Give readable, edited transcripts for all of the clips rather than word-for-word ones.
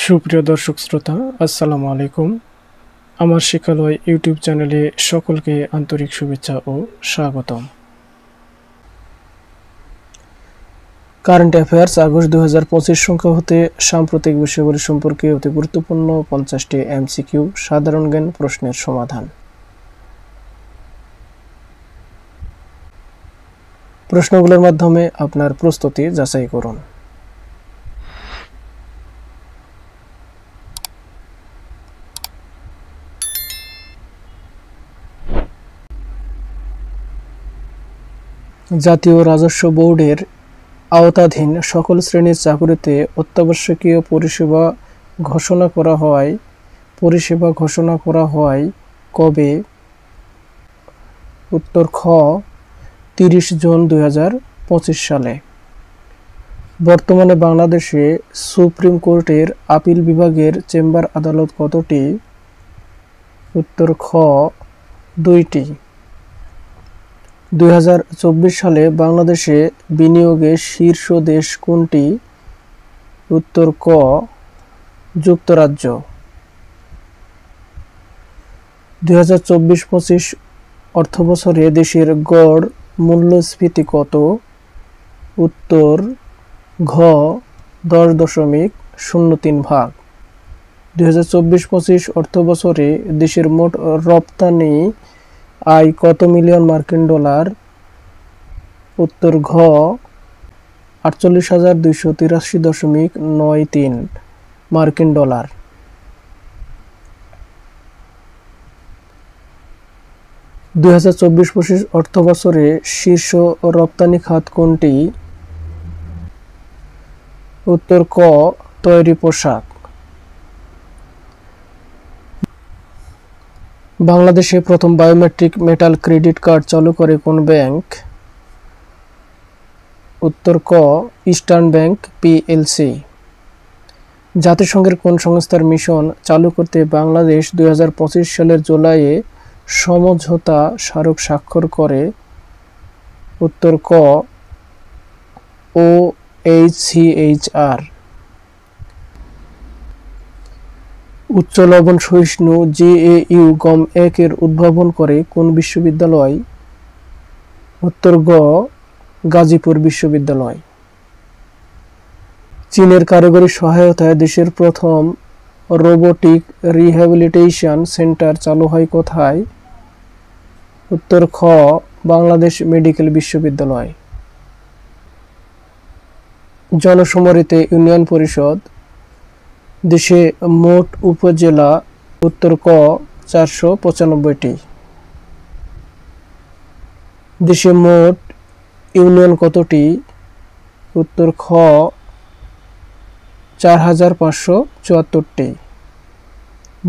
সুপ্রিয় দর্শক শ্রোতা, আসসালামু আলাইকুম। আমার শিক্ষালয় ইউটিউব চ্যানেলে সকলকে আন্তরিক শুভেচ্ছা ও স্বাগতম। কারেন্ট অ্যাফেয়ার্স আগস্ট 2025 সংখ্যা হতে সাম্প্রতিক বিষয়গুলি সম্পর্কে অতি গুরুত্বপূর্ণ 50টি এমসিকিউ সাধারণ জ্ঞান প্রশ্নের সমাধান। প্রশ্নগুলোর মাধ্যমে আপনার প্রস্তুতি যাচাই করুন। জাতীয় রাজস্ব বোর্ডের আওতাধীন সকল শ্রেণীর চাকুরিতে অত্যাবশ্যকীয় পরিষেবা ঘোষণা করা হয় কবে? উত্তর খ 30 জুন 2025 সালে। বর্তমানে বাংলাদেশে সুপ্রিম কোর্টের আপিল বিভাগের চেম্বার আদালত কতটি? উত্তর খ 2টি। 2024 সালে বাংলাদেশে বিনিয়োগে শীর্ষ দেশ কোনটি? উত্তর ক যুক্তরাজ্য। 2024-25 অর্থবছরে দেশের গড় মূল্যস্ফীতি কত? উত্তর ঘ 10.03%। 2024-25 অর্থবছরে দেশের মোট রপ্তানি আয় কত মিলিয়ন মার্কিন ডলার? উত্তর ঘ 48,283.93 মার্কিন ডলার। 2024-25 অর্থবছরে শীর্ষ রপ্তানি খাত কোনটি? উত্তর ক তৈরি পোশাক। বাংলাদেশে প্রথম বায়োমেট্রিক মেটাল ক্রেডিট কার্ড চালু করে কোন ব্যাংক? উত্তর ক ইস্টার্ন ব্যাংক পিএলসি। জাতিসংঘের কোন সংস্থার মিশন চালু করতে বাংলাদেশ 2025 সালের জুলাইয়ে সমঝোতা স্মারক স্বাক্ষর করে? উত্তর ক OHCHR। উচ্চ লবণ সহিষ্ণু GAU গম 1 এর উদ্ভাবন করে কোন বিশ্ববিদ্যালয়? উত্তর গ গাজীপুর বিশ্ববিদ্যালয়। চীনের কারিগরি সহায়তায় দেশের প্রথম রোবোটিক রিহ্যাবিলিটেশন সেন্টার চালু হয় কোথায়? উত্তর খ বাংলাদেশ মেডিকেল বিশ্ববিদ্যালয়। জনশুমারিতে ইউনিয়ন পরিষদ। দেশে মোট উপজেলা? উত্তর ক 495টি। দেশে মোট ইউনিয়ন কতটি? উত্তর খ 4,574টি।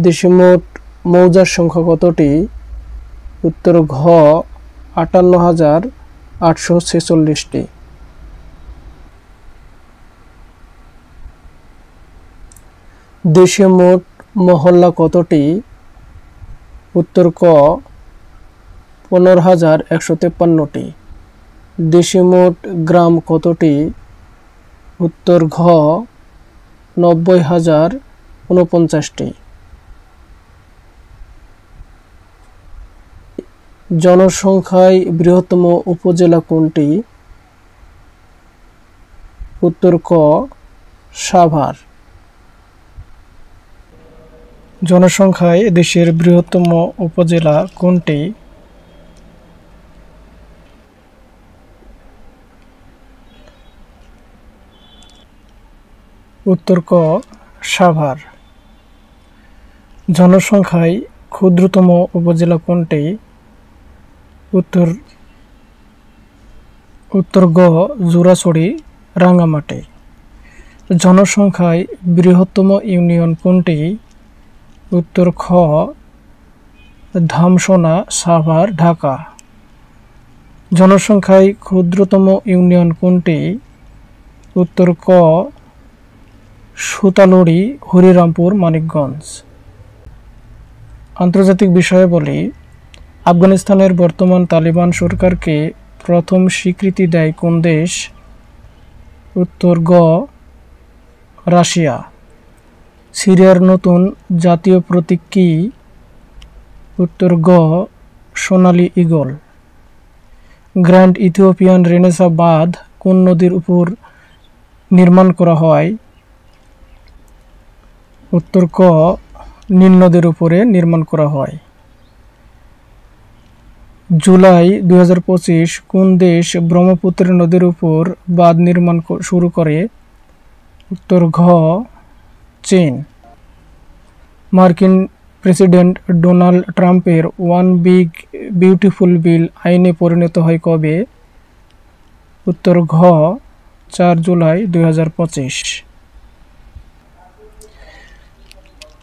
দেশে মোট মৌজার সংখ্যা কতটি? উত্তর ঘ 58,846টি। দেশে মোট মহল্লা কতটি? উত্তর ক 15,153টি। দেশে মোট গ্রাম কতটি? উত্তর ঘ 90,049টি। জনসংখ্যায় বৃহত্তম উপজেলা কোনটি? উত্তর ক সাভার। জনসংখ্যায় দেশের বৃহত্তম উপজেলা কোনটি? উত্তর ক সাভার। জনসংখ্যায় ক্ষুদ্রতম উপজেলা কোনটি? উত্তর গ জুরাছড়ি রাঙ্গামাটি। জনসংখ্যায় বৃহত্তম ইউনিয়ন কোনটি? উত্তর খ ধামসোনা সাভার ঢাকা। জনসংখ্যায় ক্ষুদ্রতম ইউনিয়ন কোনটি? উত্তর ক সুতালুড়ি হরিরামপুর মানিকগঞ্জ। আন্তর্জাতিক বিষয়ে বলি, আফগানিস্তানের বর্তমান তালিবান সরকারকে প্রথম স্বীকৃতি দেয় কোন দেশ? উত্তর গ রাশিয়া। সিরিয়ার নতুন জাতীয় প্রতীক কি? উত্তর গ সোনালী ঈগল। গ্র্যান্ড ইথিওপিয়ান রেনেসা বাঁধ কোন নদীর উপর নির্মাণ করা হয়? উত্তর ক নীল নদের উপরে নির্মাণ করা হয়। জুলাই 2025 কোন দেশ ব্রহ্মপুত্র নদীর উপর বাঁধ নির্মাণ শুরু করে? উত্তর ঘ চীন। মার্কিন প্রেসিডেন্ট ডোনাল্ড ট্রাম্পের ওয়ান বিগ বিউটিফুল বিল আইনে পরিণত হয় কবে? উত্তর ঘ 4 জুলাই 2025।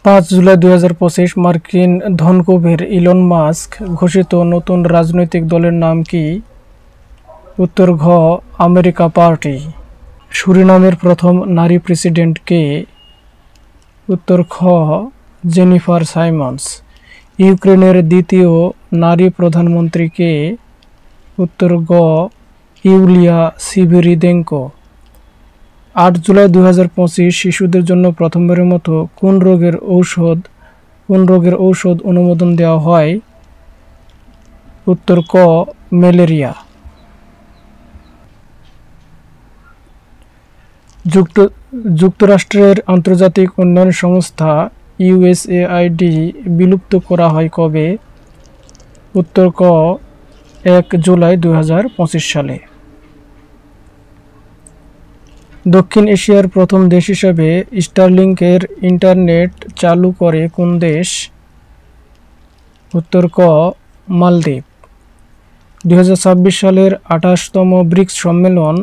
5 জুলাই 2025 মার্কিন ধনকুবের ইলন মাস্ক ঘোষিত নতুন রাজনৈতিক দলের নাম কি? উত্তর ঘ আমেরিকা পার্টি। সুরিনামের প্রথম নারী প্রেসিডেন্ট কে? উত্তর খ জেনিফার সাইমন্স। ইউক্রেনের দ্বিতীয় নারী প্রধানমন্ত্রী কে? উত্তর গ ইউলিয়া সিভিরিদেঙ্কো। 8 জুলাই 2025 শিশুদের জন্য প্রথমবারের মতো কোন রোগের ঔষধ অনুমোদন দেওয়া হয়? উত্তর ক ম্যালেরিয়া। যুক্তরাষ্ট্রের আন্তর্জাতিক উন্নয়ন সংস্থা ইউএসএআইডি বিলুপ্ত করা হয় কবে? উত্তর ক 1 জুলাই 2025 সালে। দক্ষিণ এশিয়ার প্রথম দেশ হিসেবে স্টারলিংকের ইন্টারনেট চালু করে কোন দেশ? উত্তর ক মালদ্বীপ। 2026 সালের 28তম ব্রিক্স সম্মেলন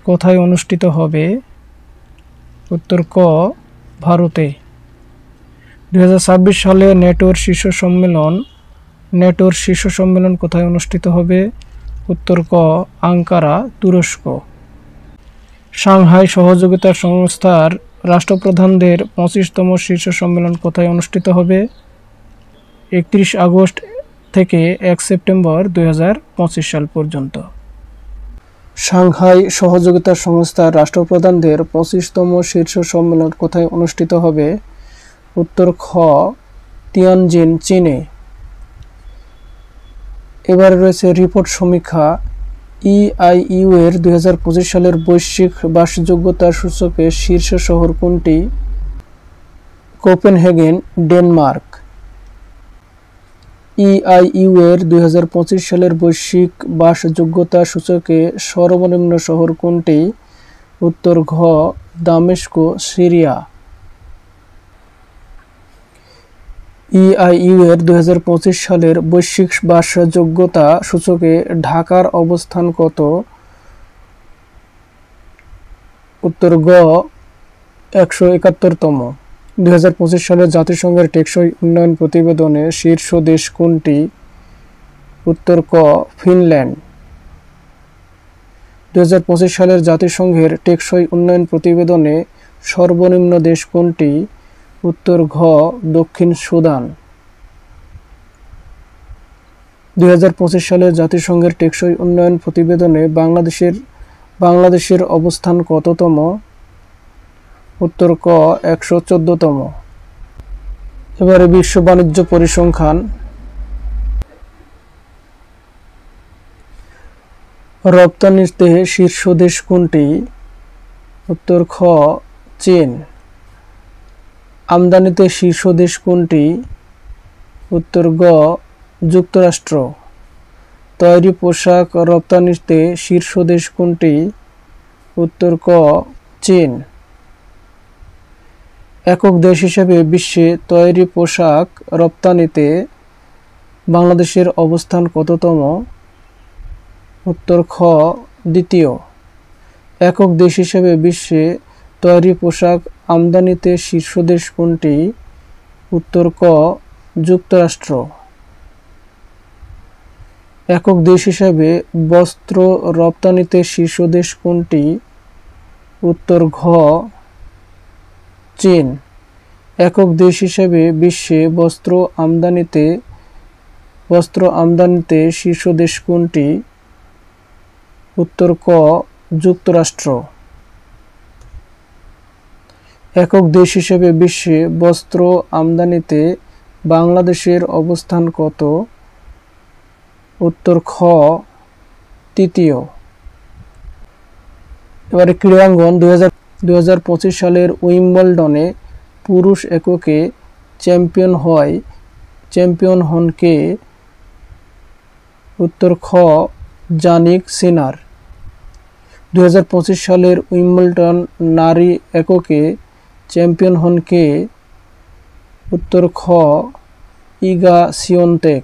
কোথায় অনুষ্ঠিত হবে? উত্তর ক ভারতে। 2026 সালে নেটোর শীর্ষ সম্মেলন কোথায় অনুষ্ঠিত হবে? উত্তর ক আঙ্কারা, তুরস্ক। সাংহাই সহযোগিতা সংস্থার রাষ্ট্রপ্রধানদের 25তম শীর্ষ সম্মেলন কোথায় অনুষ্ঠিত হবে? 31 আগস্ট থেকে 1 সেপ্টেম্বর 2025 সাল পর্যন্ত। সাংহাই সহযোগিতা সংস্থার রাষ্ট্রপ্রধানদের 25তম শীর্ষ সম্মেলন কোথায় অনুষ্ঠিত হবে? উত্তর খ তিয়ানজিন, চীনে। এবারে রয়েছে রিপোর্ট সমীক্ষা। ইআইইউ এর 2025 সালের বৈশ্বিক বাসযোগ্যতা সূচকে শীর্ষ শহর কোনটি? Copenhagen, Denmark. ইআইইউ এর 2025 সালের বৈশ্বিক বাসযোগ্যতা সূচকে সর্বনিম্ন শহর কোনটি? উত্তর ঘ দামেস্ক, সিরিয়া। ইআইইউ এর 2025 সালের বৈশ্বিক বাসযোগ্যতা সূচকে ঢাকার অবস্থান কত? উত্তর গ 171তম। 2025 সালের জাতিসংঘের টেকসই উন্নয়ন প্রতিবেদনে শীর্ষ দেশ কোনটি? উত্তর ক ফিনল্যান্ড। 2025 সালের জাতিসংঘের টেকসই উন্নয়ন প্রতিবেদনে সর্বনিম্ন দেশ কোনটি? উত্তর ঘ দক্ষিণ সুদান। 2025 সালের জাতিসংঘের টেকসই উন্নয়ন প্রতিবেদনে বাংলাদেশের অবস্থান কততম? উত্তর ক 114তম। এবারে বিশ্ব বাণিজ্য পরিসংখ্যান। রপ্তানিতে শীর্ষ দেশ কোনটি? উত্তর খ চীন। আমদানিতে শীর্ষ দেশ কোনটি? উত্তর গ যুক্তরাষ্ট্র। তৈরি পোশাক রপ্তানিতে শীর্ষ দেশ কোনটি? উত্তর ক চীন। একক দেশ হিসেবে বিশ্বে তৈরি পোশাক রপ্তানিতে বাংলাদেশের অবস্থান কততম? উত্তর খ দ্বিতীয়। একক দেশ হিসেবে বিশ্বে তৈরি পোশাক আমদানিতে শীর্ষ দেশ কোনটি? উত্তর ক যুক্তরাষ্ট্র। একক দেশ হিসেবে বস্ত্র রপ্তানিতে শীর্ষ দেশ কোনটি? উত্তর ঘ চীন। একক দেশ হিসেবে বিশ্বে বস্ত্র আমদানিতে শীর্ষ দেশ কোনটি? উত্তর ক যুক্তরাষ্ট্র। একক দেশ হিসেবে বিশ্বে বস্ত্র আমদানিতে বাংলাদেশের অবস্থান কত? উত্তর খ তৃতীয়। এবারে ক্রীড়াঙ্গন 2025 সালের উইম্বলডনে পুরুষ এককে চ্যাম্পিয়ন হন কে? উত্তর খ জানিক সিনার। 2025 সালের উইম্বলডন নারী এককে চ্যাম্পিয়ন হন কে? উত্তর খ ইগা সিওনটেক।